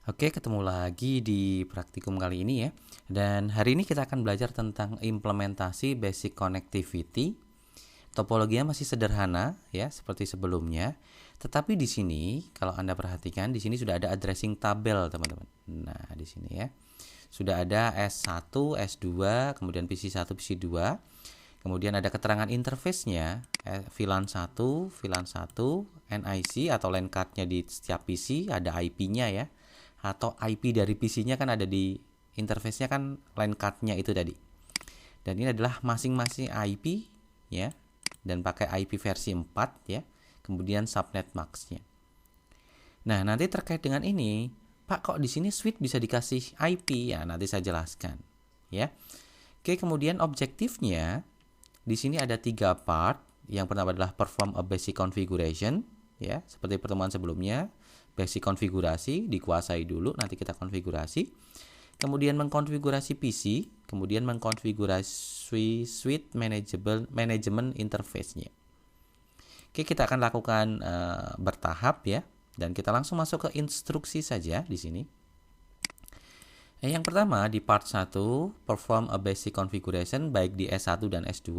Oke, ketemu lagi di praktikum kali ini ya. Dan hari ini kita akan belajar tentang implementasi basic connectivity. Topologinya masih sederhana ya, seperti sebelumnya. Tetapi di sini kalau Anda perhatikan di sini sudah ada addressing tabel, teman-teman. Nah, di sini ya. Sudah ada S1, S2, kemudian PC1, PC2. Kemudian ada keterangan interface-nya, VLAN 1, VLAN 1, NIC atau LAN card-nya di setiap PC, ada IP-nya ya. Atau IP dari PC-nya kan ada di interface-nya kan LAN card-nya itu tadi. Dan ini adalah masing-masing IP ya, dan pakai IP versi 4 ya. Kemudian subnet max-nya. Nah, nanti terkait dengan ini, Pak, kok di sini switch bisa dikasih IP? Ya, nanti saya jelaskan ya. Oke, kemudian objektifnya di sini ada 3 part. Yang pertama adalah perform a basic configuration ya, seperti pertemuan sebelumnya. Basic konfigurasi dikuasai dulu, nanti kita konfigurasi. Kemudian mengkonfigurasi PC, kemudian mengkonfigurasi suite management interface-nya. Oke, kita akan lakukan bertahap ya, dan kita langsung masuk ke instruksi saja di sini. Yang pertama di part 1, perform a basic configuration baik di S1 dan S2.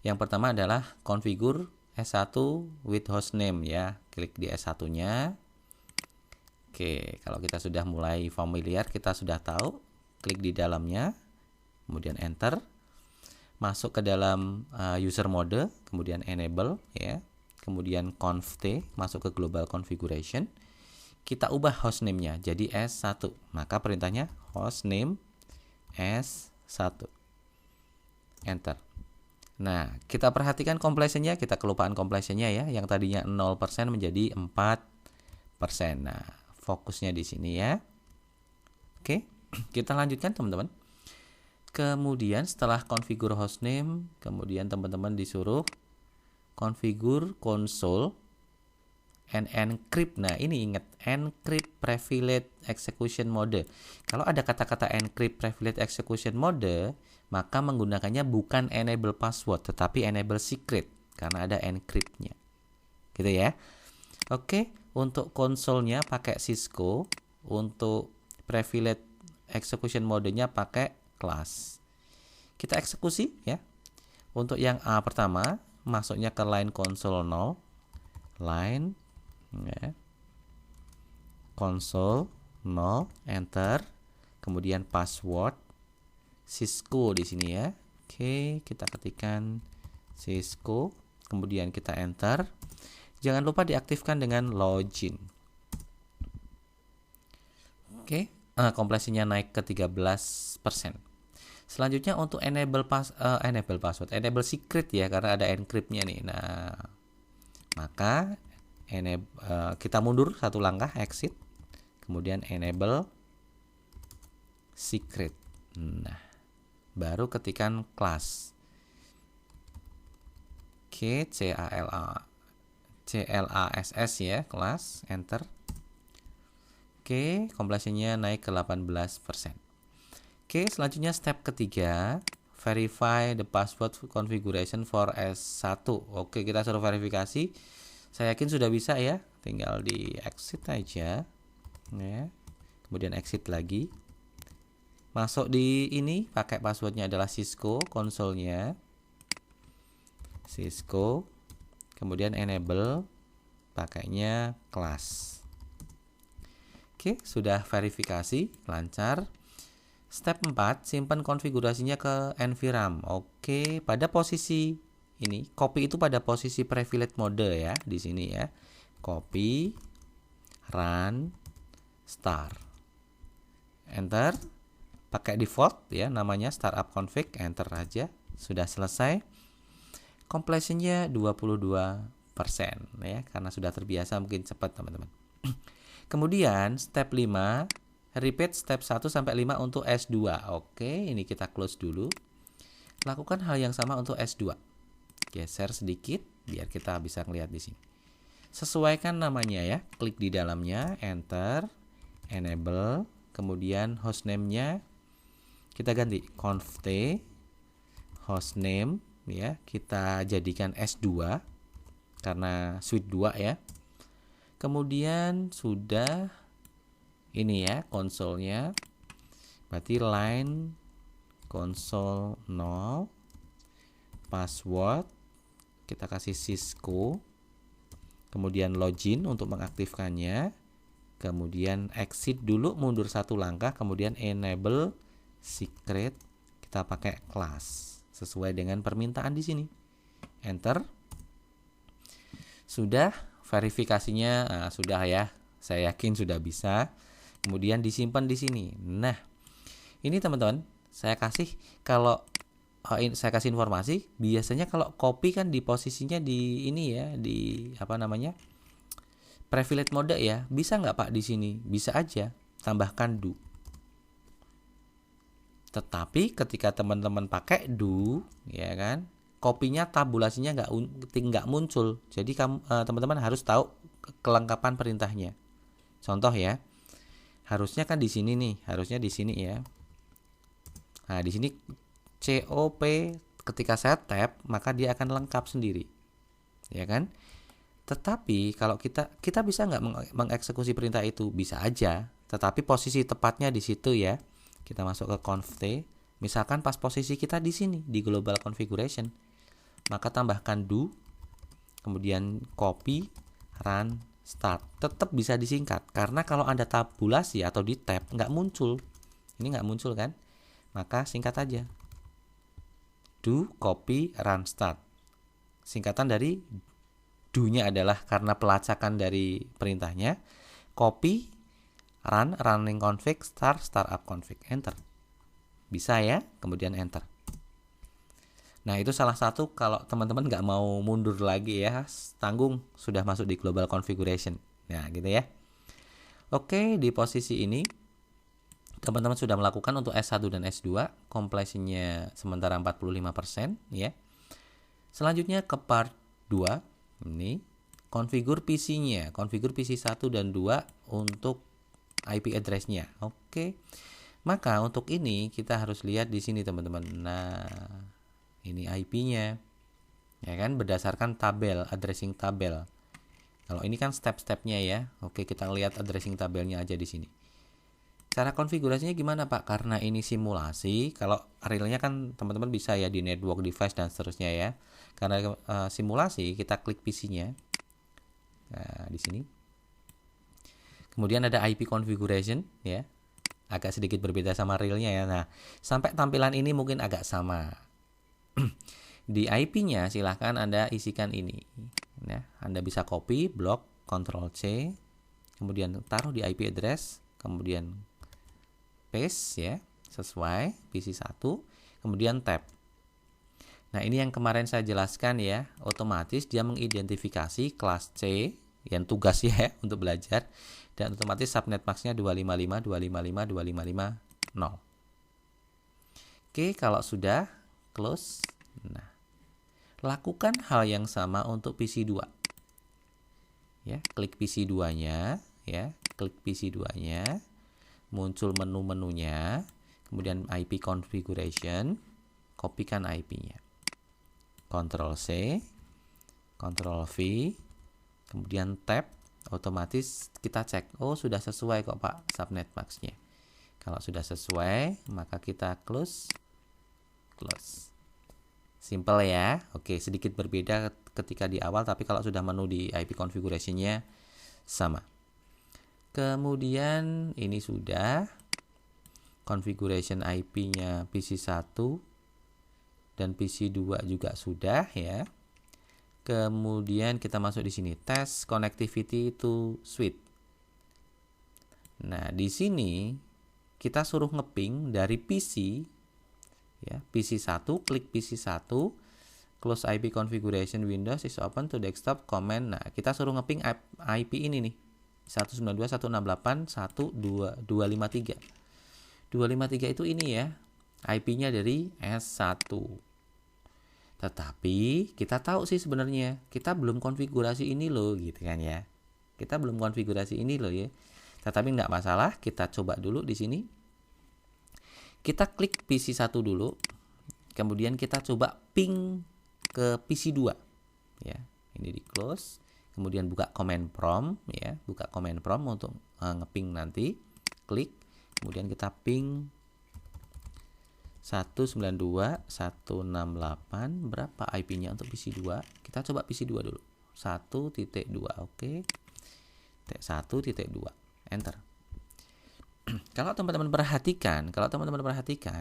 Yang pertama adalah configure S1 with hostname ya. Klik di S1-nya. Oke, kalau kita sudah mulai familiar, kita sudah tahu, klik di dalamnya, kemudian enter, masuk ke dalam user mode, kemudian enable ya, kemudian conf t, masuk ke global configuration, kita ubah hostname-nya jadi S1, maka perintahnya hostname S1, enter. Nah, kita perhatikan completion-nya, kita kelupaan completion-nya ya, yang tadinya 0% menjadi 4%. Nah, fokusnya di sini ya. Oke, kita lanjutkan teman-teman. Kemudian setelah configure hostname, kemudian teman-teman disuruh configure console and encrypt. Nah, ini ingat, encrypt privilege execution mode. Kalau ada kata-kata encrypt privilege execution mode, maka menggunakannya bukan enable password, tetapi enable secret karena ada encrypt-nya. Gitu ya. Oke, untuk konsolnya pakai Cisco, untuk privilege execution modenya pakai class. Kita eksekusi ya. Untuk yang A pertama, masuknya ke line console 0, line ya, console 0, enter, kemudian password Cisco di sini ya. Oke, kita ketikkan Cisco, kemudian kita enter. Jangan lupa diaktifkan dengan login. Oke, kompresinya naik ke 13%. Selanjutnya untuk enable password, enable secret ya, karena ada encrypt-nya nih. Nah, maka kita mundur satu langkah, exit, kemudian enable secret. Nah, baru ketikkan class. Oke, CLASS ya, kelas, enter. Oke, completion-nya naik ke 18%. Oke, selanjutnya step ketiga, verify the password configuration for S1. Oke, kita suruh verifikasi. Saya yakin sudah bisa ya, tinggal di exit aja. Ya. Kemudian exit lagi. Masuk di ini, pakai passwordnya adalah Cisco, konsolnya. Cisco. Kemudian enable, pakainya class. Oke, sudah verifikasi, lancar. Step 4, simpan konfigurasinya ke NVRAM. Oke, pada posisi ini, copy itu pada posisi privilege mode ya, di sini ya. Copy, run, start. Enter, pakai default ya, namanya startup config, enter aja. Sudah selesai. Completion-nya 22% ya, karena sudah terbiasa mungkin cepat teman-teman. Kemudian step 5, repeat step 1 sampai 5 untuk S2. Oke, ini kita close dulu. Lakukan hal yang sama untuk S2. Geser sedikit biar kita bisa melihat di sini. Sesuaikan namanya ya, klik di dalamnya, enter, enable, kemudian hostname-nya kita ganti conf t hostname ya, kita jadikan S2 karena suite 2 ya. Kemudian sudah ini ya konsolnya. Berarti line console 0, password kita kasih Cisco, kemudian login untuk mengaktifkannya, kemudian exit dulu mundur satu langkah, kemudian enable secret kita pakai class sesuai dengan permintaan di sini. Enter. Sudah verifikasinya, sudah ya. Saya yakin sudah bisa. Kemudian disimpan di sini. Nah, ini teman-teman, saya kasih informasi, biasanya kalau copy kan di posisinya di ini ya, di privilege mode ya. Bisa nggak Pak di sini? Bisa aja. Tambahkan do. Tetapi ketika teman-teman pakai do, ya kan, kopinya tabulasinya nggak muncul. Jadi teman-teman harus tahu kelengkapan perintahnya. Contoh ya, harusnya kan di sini nih, harusnya di sini ya. Nah di sini COP ketika saya tap maka dia akan lengkap sendiri, ya kan? Tetapi kalau kita bisa nggak mengeksekusi perintah itu? Bisa aja. Tetapi posisi tepatnya di situ ya. Kita masuk ke conf t. Misalkan pas posisi kita di sini di global configuration, maka tambahkan do, kemudian copy, run, start. Tetap bisa disingkat karena kalau Anda tabulasi atau di tab nggak muncul. Ini nggak muncul kan? Maka singkat aja. Do, copy, run, start. Singkatan dari do-nya adalah karena pelacakan dari perintahnya. Copy, run, running config, start, startup config. Enter. Bisa ya? Kemudian enter. Nah itu salah satu kalau teman-teman nggak mau mundur lagi ya, tanggung sudah masuk di global configuration. Nah gitu ya. Oke, di posisi ini teman-teman sudah melakukan untuk S1 dan S2, completionnya sementara 45% ya. Selanjutnya ke part 2, ini konfigur PC-nya, konfigur PC 1 dan 2 untuk IP address-nya. Oke. Maka untuk ini kita harus lihat di sini teman-teman. Nah, ini IP-nya. Ya kan berdasarkan tabel, addressing tabel. Kalau ini kan step-stepnya ya. Oke, kita lihat addressing tabelnya aja di sini. Cara konfigurasinya gimana Pak? Karena ini simulasi, kalau realnya kan teman-teman bisa ya di network device dan seterusnya ya. Karena simulasi, kita klik PC-nya. Nah, di sini. Kemudian ada IP configuration ya. Agak sedikit berbeda sama realnya ya. Nah, sampai tampilan ini mungkin agak sama. Di IP-nya silahkan Anda isikan ini. Ya, Anda bisa copy, block, Ctrl C, kemudian taruh di IP address, kemudian paste ya, sesuai PC 1, kemudian tab. Nah, ini yang kemarin saya jelaskan ya, otomatis dia mengidentifikasi kelas C yang tugas ya untuk belajar, dan otomatis subnet max-nya 255.255.255.0. Oke, kalau sudah close. Nah, lakukan hal yang sama untuk PC 2. Ya, klik PC 2-nya ya, klik PC 2-nya. Muncul menu-menunya, kemudian IP configuration, kopikan IP-nya. Ctrl C, Ctrl V, kemudian tab, otomatis kita cek, oh sudah sesuai kok Pak subnet max-nya. Kalau sudah sesuai, maka kita close. Simple ya. Oke, sedikit berbeda ketika di awal, tapi kalau sudah menu di IP configuration-nya sama. Kemudian ini sudah configuration IP-nya PC 1 dan PC 2 juga sudah ya. Kemudian kita masuk di sini test connectivity to switch. Nah, di sini kita suruh ngeping dari PC ya, PC 1, klik PC 1, close IP configuration Windows is open to desktop command. Nah, kita suruh ngeping IP ini nih. 192.168.1.253. 253 itu ini ya, IP-nya dari S1. Tetapi kita tahu sih sebenarnya kita belum konfigurasi ini loh gitu kan ya. Kita belum konfigurasi ini loh ya. Tetapi nggak masalah, kita coba dulu di sini. Kita klik PC 1 dulu. Kemudian kita coba ping ke PC 2 ya. Ini di close. Kemudian buka command prompt ya, buka command prompt untuk ngeping nanti. klik, kemudian kita ping 192.168. Berapa IP-nya untuk PC2? Kita coba PC2 dulu. 1.2, oke. 1.2, enter. Kalau teman-teman perhatikan,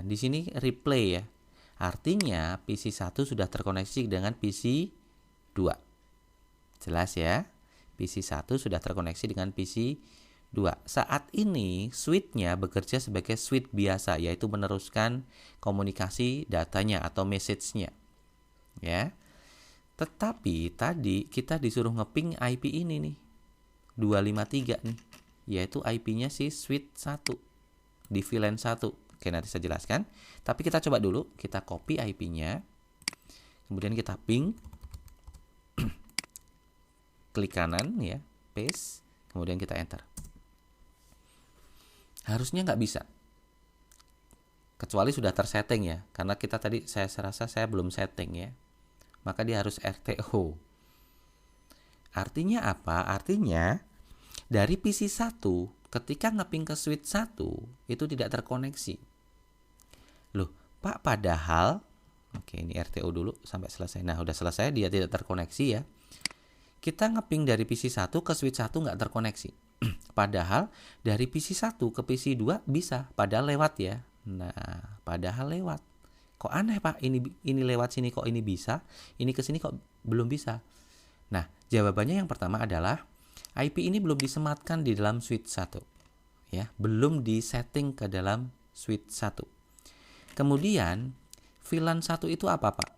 di sini replay ya. Artinya PC1 sudah terkoneksi dengan PC2. Jelas ya? PC1 sudah terkoneksi dengan PC2. Saat ini switch-nya bekerja sebagai switch biasa, yaitu meneruskan komunikasi datanya atau message-nya. Ya. Tetapi tadi kita disuruh ngeping IP ini nih. 253 nih. Yaitu IP-nya si switch 1 di VLAN 1. Oke, nanti saya jelaskan. Tapi kita coba dulu, kita copy IP-nya. Kemudian kita ping. Klik kanan ya, paste. Kemudian kita enter. Harusnya nggak bisa. Kecuali sudah tersetting ya. Karena kita tadi saya rasa saya belum setting ya. Maka dia harus RTO. Artinya apa? Artinya dari PC1 ketika ngeping ke switch 1 itu tidak terkoneksi. Loh, Pak, padahal oke, ini RTO dulu sampai selesai. Nah, udah selesai, dia tidak terkoneksi ya. Kita ngeping dari PC1 ke switch 1 nggak terkoneksi. Padahal dari PC1 ke PC2 bisa, padahal lewat ya. Nah, padahal lewat. Kok aneh, Pak? Ini lewat sini kok ini bisa, ini ke sini kok belum bisa. Nah, jawabannya yang pertama adalah IP ini belum disematkan di dalam switch 1. Ya, belum disetting ke dalam switch 1. Kemudian, VLAN 1 itu apa, Pak?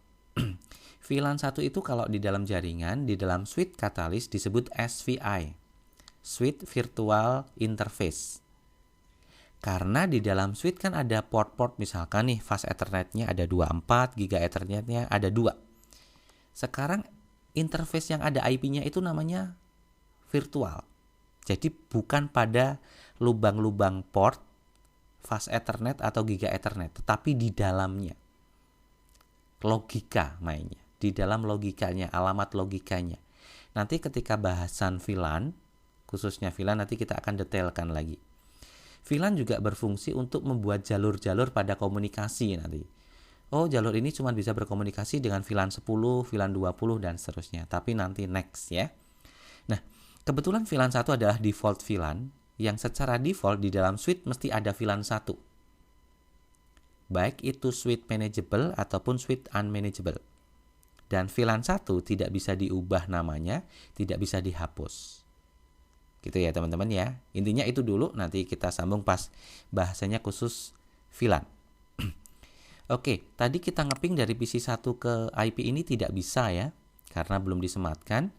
VLAN 1 itu kalau di dalam jaringan, di dalam switch katalis disebut SVI. Switch Virtual Interface. Karena di dalam switch kan ada port-port, misalkan nih fast Ethernet-nya ada 24, giga Ethernet-nya ada 2. Sekarang interface yang ada IP-nya itu namanya virtual. Jadi bukan pada lubang-lubang port fast Ethernet atau giga Ethernet, tetapi di dalamnya. Logika mainnya, di dalam logikanya, alamat logikanya. Nanti ketika bahasan VLAN, khususnya VLAN nanti kita akan detailkan lagi. VLAN juga berfungsi untuk membuat jalur-jalur pada komunikasi nanti. Oh, jalur ini cuma bisa berkomunikasi dengan VLAN 10, VLAN 20 dan seterusnya. Tapi nanti next ya. Nah, kebetulan VLAN 1 adalah default VLAN yang secara default di dalam switch mesti ada VLAN 1. Baik itu switch manageable ataupun switch unmanageable. Dan VLAN 1 tidak bisa diubah namanya, tidak bisa dihapus. Gitu ya teman-teman ya. Intinya itu dulu, nanti kita sambung pas bahasanya khusus VLAN. Oke, tadi kita ngeping dari PC1 ke IP ini tidak bisa ya, karena belum disematkan.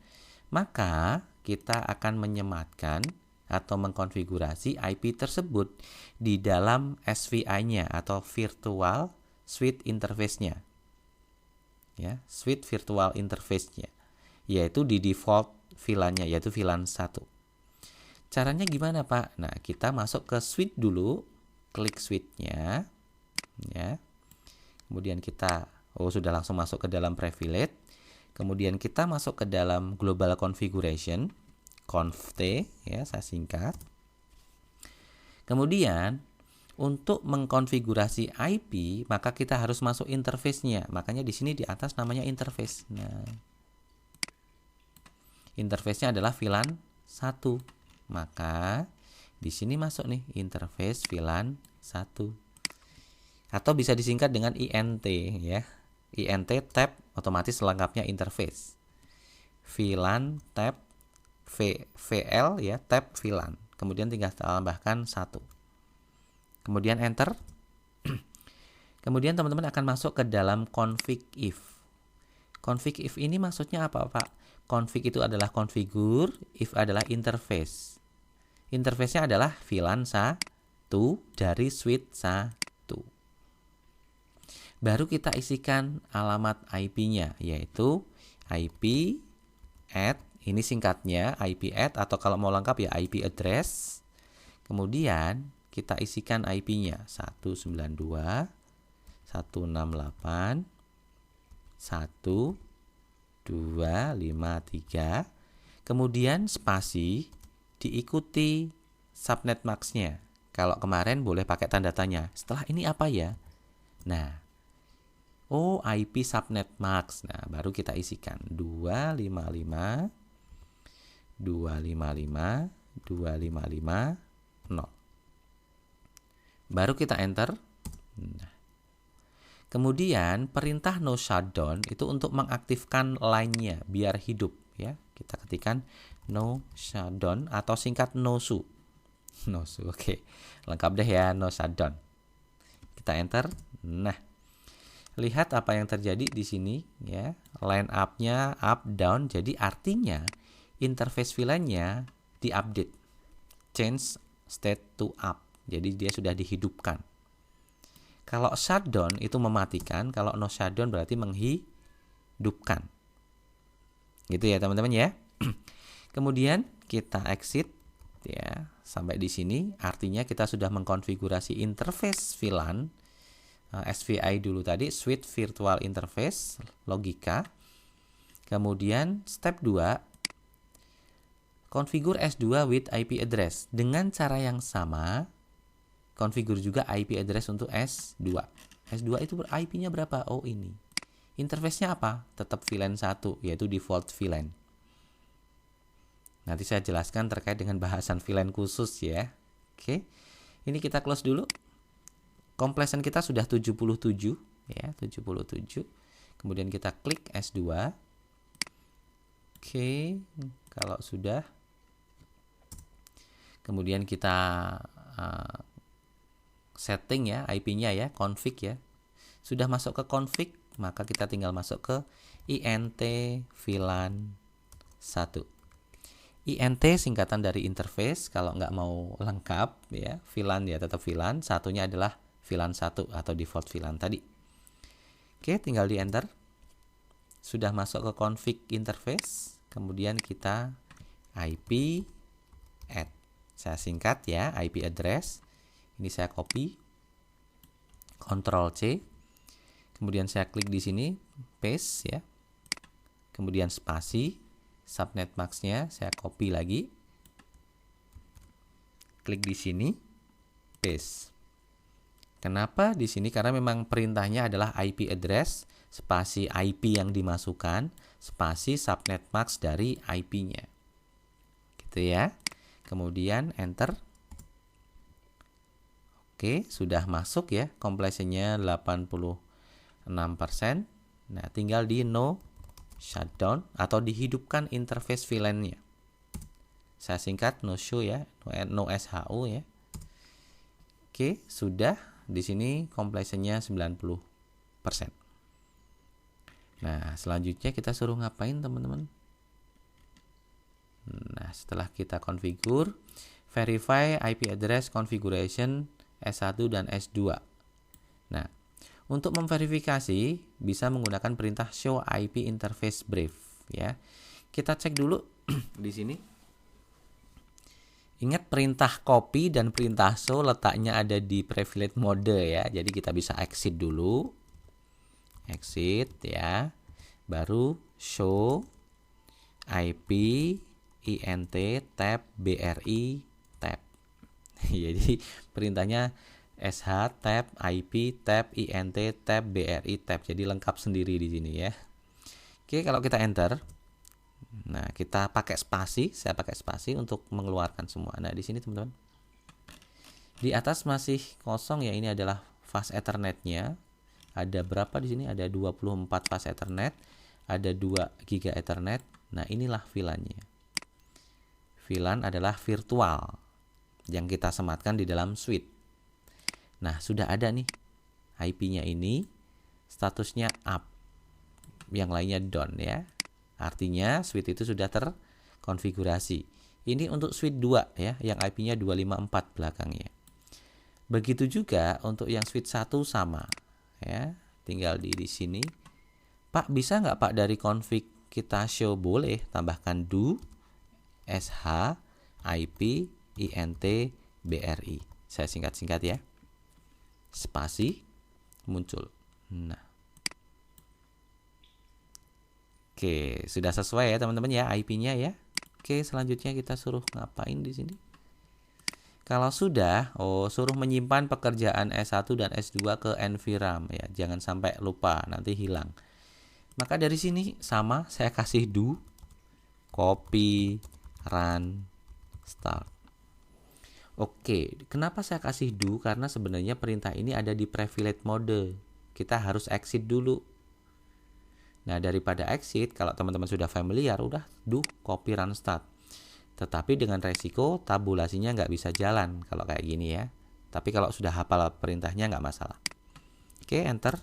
Maka kita akan menyematkan atau mengkonfigurasi IP tersebut di dalam SVI-nya atau Virtual Switch Interface-nya. Ya, Switch Virtual Interface-nya, yaitu di default VLAN-nya, yaitu VLAN 1. Caranya gimana, Pak? Nah, kita masuk ke switch dulu, klik switch-nya, ya. Kemudian kita, sudah langsung masuk ke dalam privilege. Kemudian kita masuk ke dalam global configuration, conft, ya, saya singkat. Kemudian, untuk mengkonfigurasi IP, maka kita harus masuk interface-nya. Makanya di sini di atas namanya interface. Nah, interface-nya adalah VLAN 1. Maka di sini masuk nih interface VLAN 1. Atau bisa disingkat dengan INT ya. INT tab otomatis lengkapnya interface. VLAN tab VL ya, tab VLAN. Kemudian tinggal tambahkan 1. Kemudian enter. Kemudian teman-teman akan masuk ke dalam config if. Config if ini maksudnya apa, Pak? Config itu adalah configure, if adalah interface. Interface-nya adalah VLAN 1 dari switch 1. Baru kita isikan alamat IP-nya, yaitu IP add, ini singkatnya IP add, atau kalau mau lengkap ya IP address. Kemudian kita isikan IP-nya 192.168.1.253. Kemudian spasi diikuti subnet max-nya. Kalau kemarin boleh pakai tanda tanya. Setelah ini apa ya? Nah, oh IP subnet max. Nah, baru kita isikan 255 255 255 0. Baru kita enter. Nah, kemudian perintah no shutdown itu untuk mengaktifkan line-nya biar hidup ya. Kita ketikkan no shutdown atau singkat nosu. Nosu, oke. Lengkap deh ya, no shutdown. Kita enter. Nah, lihat apa yang terjadi di sini ya. Line up-nya up down, jadi artinya interface VLAN-nya diupdate. Change state to up. Jadi dia sudah dihidupkan. Kalau shutdown itu mematikan, kalau no shutdown berarti menghidupkan. Gitu ya teman-teman ya. Kemudian kita exit ya. Sampai di sini artinya kita sudah mengkonfigurasi interface VLAN SVI dulu tadi, Switch Virtual Interface logika. Kemudian step 2, configure S2 with IP address. Dengan cara yang sama, configure juga IP address untuk S2. S2 itu IP-nya berapa? Oh ini. Interface-nya apa? Tetap VLAN 1, yaitu default VLAN. Nanti saya jelaskan terkait dengan bahasan VLAN khusus ya. Oke. Ini kita close dulu. Completion kita sudah 77 ya, 77. Kemudian kita klik S2. Oke, kalau sudah kemudian kita setting ya IP-nya ya, config ya. Sudah masuk ke config, maka kita tinggal masuk ke INT VLAN 1. INT singkatan dari interface, kalau nggak mau lengkap ya, VLAN ya tetap VLAN, satunya adalah VLAN 1 atau default VLAN tadi. Oke, tinggal di enter. Sudah masuk ke config interface, kemudian kita IP add. Saya singkat ya, IP address. Ini saya copy, Ctrl C. Kemudian saya klik di sini, paste ya. Kemudian spasi, subnet max-nya saya copy lagi. Klik di sini, paste. Kenapa di sini? Karena memang perintahnya adalah IP address, spasi IP yang dimasukkan, spasi subnet max dari IP-nya. Gitu ya. Kemudian enter. Oke, sudah masuk ya. Completion-nya 86%. Nah, tinggal di no shutdown atau dihidupkan interface VLAN-nya. Saya singkat no show ya, no SHU ya. Oke, sudah. Di sini completion-nya 90%. Nah, selanjutnya kita suruh ngapain teman-teman? Nah, setelah kita configure, verify IP address configuration S1 dan S2. Nah, untuk memverifikasi bisa menggunakan perintah show IP interface brief ya. Kita cek dulu di sini. Ingat perintah copy dan perintah show letaknya ada di privilege mode ya. Jadi kita bisa exit dulu. Exit ya. Baru show IP INT tab BRI tab. Jadi perintahnya SH tab IP tab INT tab BRI tab. Jadi lengkap sendiri di sini ya. Oke, kalau kita enter, nah kita pakai spasi, saya pakai spasi untuk mengeluarkan semua. Nah di sini teman-teman, di atas masih kosong ya, ini adalah fast Ethernet-nya. Ada berapa di sini? Ada 24 fast Ethernet, ada 2 giga Ethernet. Nah inilah VLAN-nya. VLAN adalah virtual yang kita sematkan di dalam suite. Nah sudah ada nih IP-nya ini, statusnya up, yang lainnya down ya. Artinya suite itu sudah terkonfigurasi. Ini untuk suite 2 ya, yang IP-nya 254 belakangnya. Begitu juga untuk yang suite 1 sama ya. Tinggal di sini. Pak, bisa nggak Pak dari config kita show? Boleh, tambahkan do SH IP INT BRI. Saya singkat-singkat ya. Spasi muncul. Nah. Oke, sudah sesuai ya teman-teman ya IP-nya ya. Oke, selanjutnya kita suruh ngapain di sini? Kalau sudah, suruh menyimpan pekerjaan S1 dan S2 ke NVRAM ya. Jangan sampai lupa, nanti hilang. Maka dari sini sama, saya kasih do, copy, run, start. Oke, kenapa saya kasih do? Karena sebenarnya perintah ini ada di privilege mode. Kita harus exit dulu. Nah, daripada exit, kalau teman-teman sudah familiar, udah do, copy, run, start. Tetapi dengan resiko tabulasinya nggak bisa jalan kalau kayak gini ya. Tapi kalau sudah hafal perintahnya nggak masalah. Oke, enter.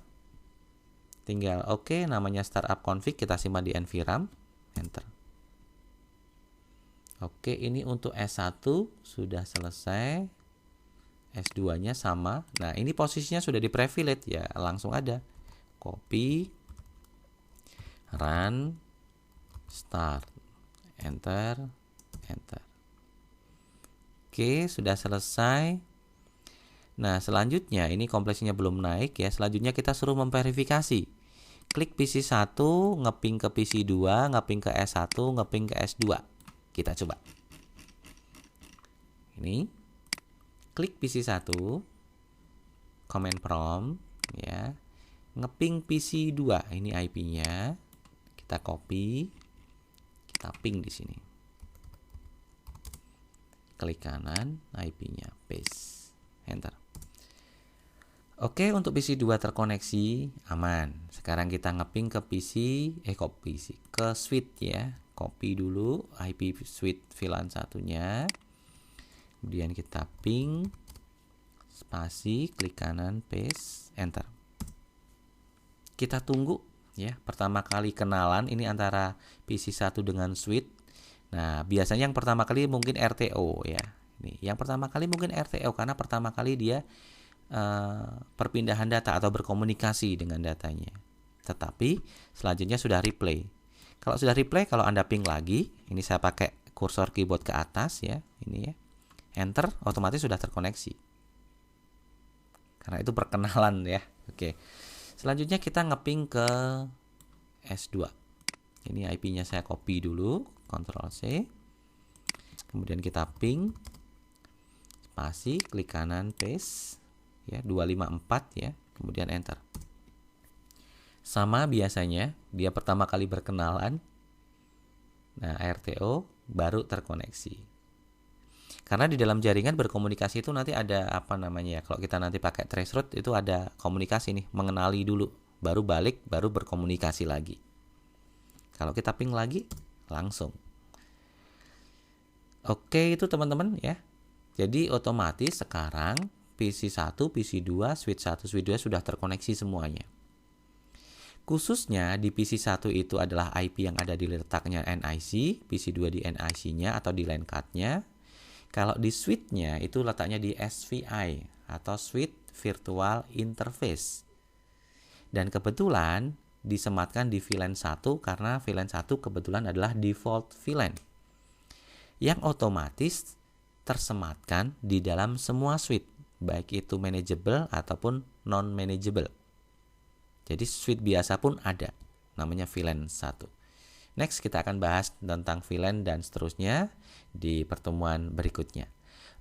Tinggal oke, namanya startup config, kita simpan di NVRAM, enter. Oke, ini untuk S1 sudah selesai. S2-nya sama. Nah, ini posisinya sudah di privilege ya, langsung ada. Copy, run, start, enter, enter. Oke, sudah selesai. Nah, selanjutnya ini kompleksinya belum naik ya. Selanjutnya kita suruh memverifikasi. Klik PC 1, ngeping ke PC 2, ngeping ke S1, ngeping ke S2. Kita coba. Ini klik PC 1, command prompt ya. Ngeping PC 2, ini IP-nya. Kita copy, kita ping di sini. Klik kanan, IP-nya, paste, enter. Oke, untuk PC 2 terkoneksi, aman. Sekarang kita ngeping ke ke switch ya. Copy dulu IP switch VLAN satunya. Kemudian kita ping, spasi, klik kanan, paste, enter. Kita tunggu ya, pertama kali kenalan ini antara PC 1 dengan switch. Nah, biasanya yang pertama kali mungkin RTO ya. Ini, yang pertama kali mungkin RTO karena pertama kali dia perpindahan data atau berkomunikasi dengan datanya. Tetapi selanjutnya sudah replay. Kalau sudah replay, kalau Anda ping lagi, ini saya pakai kursor keyboard ke atas ya, ini ya. Enter, otomatis sudah terkoneksi. Karena itu perkenalan ya. Oke. Selanjutnya kita ngeping ke S2. Ini IP-nya saya copy dulu, Ctrl C. Kemudian kita ping, spasi, klik kanan, paste, ya 254 ya. Kemudian enter. Sama biasanya, dia pertama kali berkenalan. Nah, RTO baru terkoneksi. Karena di dalam jaringan berkomunikasi itu nanti ada apa namanya ya. Kalau kita nanti pakai traceroute itu ada komunikasi nih, mengenali dulu, baru balik, baru berkomunikasi lagi. Kalau kita ping lagi, langsung. Oke, itu teman-teman ya. Jadi otomatis sekarang PC 1, PC 2, switch 1, switch 2 sudah terkoneksi semuanya. Khususnya di PC 1 itu adalah IP yang ada di letaknya NIC, PC 2 di NIC-nya atau di LAN card-nya. Kalau di switch-nya itu letaknya di SVI atau Switch Virtual Interface. Dan kebetulan disematkan di VLAN 1 karena VLAN 1 kebetulan adalah default VLAN yang otomatis tersematkan di dalam semua switch, baik itu manageable ataupun non-manageable. Jadi switch biasa pun ada, namanya VLAN 1. Next kita akan bahas tentang VLAN dan seterusnya di pertemuan berikutnya.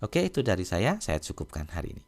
Oke, itu dari saya cukupkan hari ini.